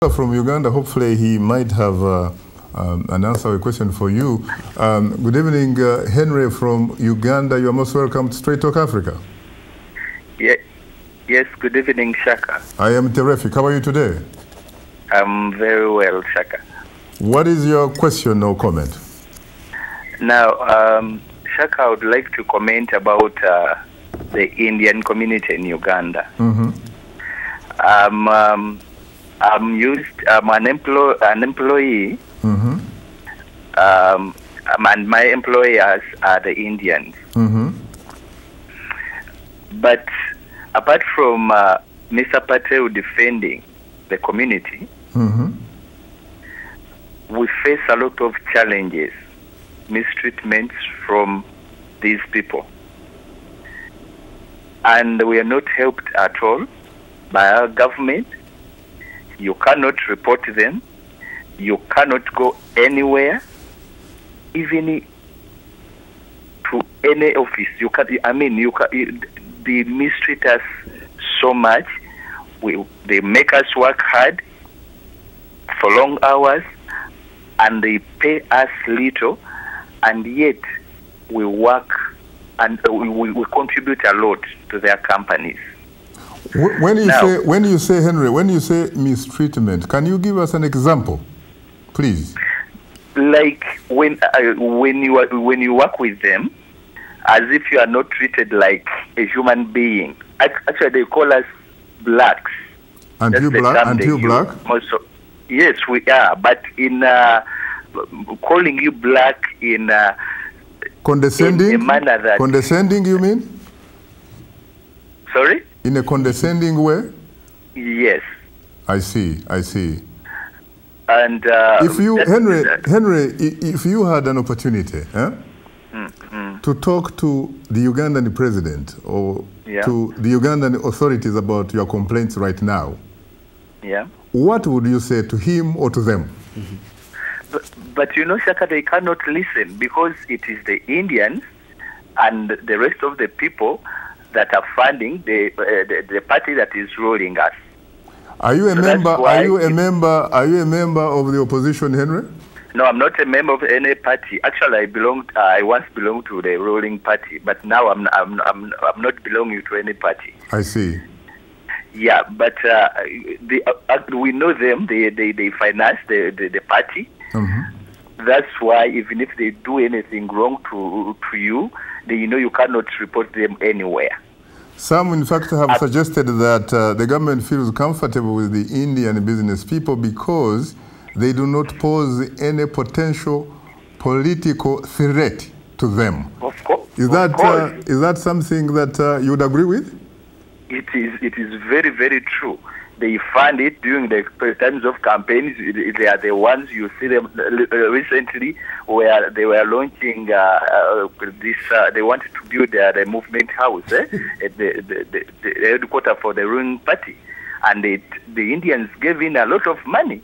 From Uganda, hopefully he might have an answer or a question for you. Good evening, Henry from Uganda. You are most welcome to Straight Talk Africa. Yes, good evening, Shaka. I am terrific. How are you today? I'm very well, Shaka. What is your question or comment? Now, Shaka, I would like to comment about the Indian community in Uganda. Mm-hmm. I'm an employee, mm-hmm. And my employers are the Indians. Mm-hmm. But apart from Mr. Patel defending the community, mm-hmm. we face a lot of challenges, mistreatments from these people. And we are not helped at all by our government. You cannot report them. You cannot go anywhere, even to any office. You can. They mistreat us so much. They make us work hard for long hours, and they pay us little, and yet we work and we contribute a lot to their companies. When you say Henry, when you say mistreatment, can you give us an example, please? Like when you work with them, as if you are not treated like a human being. Actually, they call us blacks. Aren't you black? Aren't you black? Yes, we are. But in calling you black in condescending, in a manner that condescending, you mean? Sorry? In a condescending way? Yes. I see. I see. And if you, Henry, if you had an opportunity to talk to the Ugandan president or to the Ugandan authorities about your complaints right now, what would you say to him or to them? Mm-hmm. But you know, Shaka, they cannot listen because it is the Indians and the rest of the people that are funding the party that is ruling us. Are you a member? Are you a member? Are you a member of the opposition, Henry? No, I'm not a member of any party. Actually, I once belonged to the ruling party, but now I'm not belonging to any party. I see. Yeah, but we know them. They finance the party. Mm-hmm. That's why even if they do anything wrong to you, you cannot report them anywhere. Some, in fact, have suggested that the government feels comfortable with the Indian business people because they do not pose any potential political threat to them. Of course. Is that something that you would agree with? It is very, very true. They fund it during the times of campaigns. They are the ones you see them recently where they were launching this. They wanted to build the movement house, the headquarters for the ruling party, and the Indians gave in a lot of money.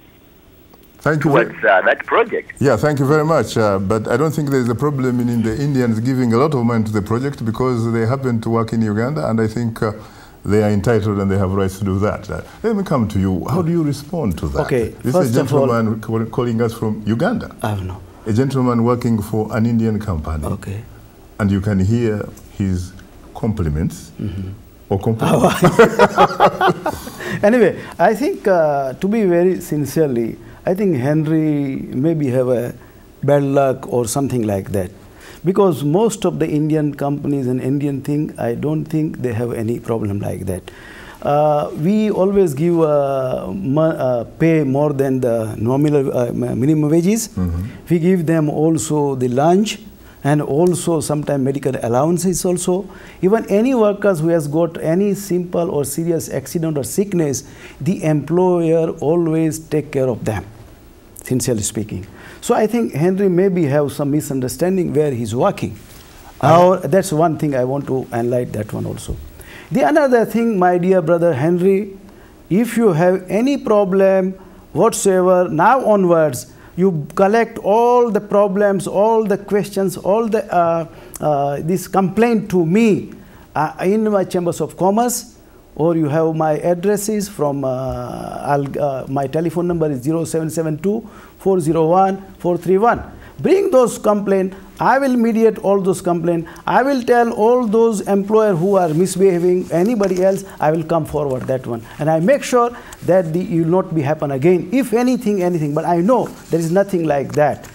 Thank you towards that project. Yeah, thank you very much. But I don't think there is a problem in the Indians giving a lot of money to the project because they happen to work in Uganda, and I think they are entitled and they have rights to do that. Let me come to you. How do you respond to that? Okay, this is a gentleman calling us from Uganda. I don't know. A gentleman working for an Indian company. Okay. And you can hear his compliments. Mm-hmm. Or compliments. Anyway, I think to be very sincerely, I think Henry maybe have a bad luck or something like that. Because most of the Indian companies and Indian thing, I don't think they have any problem like that. We always give pay more than the nominal minimum wages. Mm-hmm. We give them also the lunch and also sometimes medical allowances also. Even any workers who has got any simple or serious accident or sickness, the employer always take care of them, sincerely speaking. So I think Henry maybe have some misunderstanding where he's working. That's one thing I want to enlighten that one also. The another thing, my dear brother Henry, if you have any problem whatsoever, now onwards, you collect all the problems, all the questions, all the this complaint to me in my chambers of commerce or you have my addresses from, my telephone number is 0772-401-431. Bring those complaints. I will mediate all those complaints. I will tell all those employers who are misbehaving, anybody else, I will come forward that one. And I make sure that it will not be happen again. If anything, but I know there is nothing like that.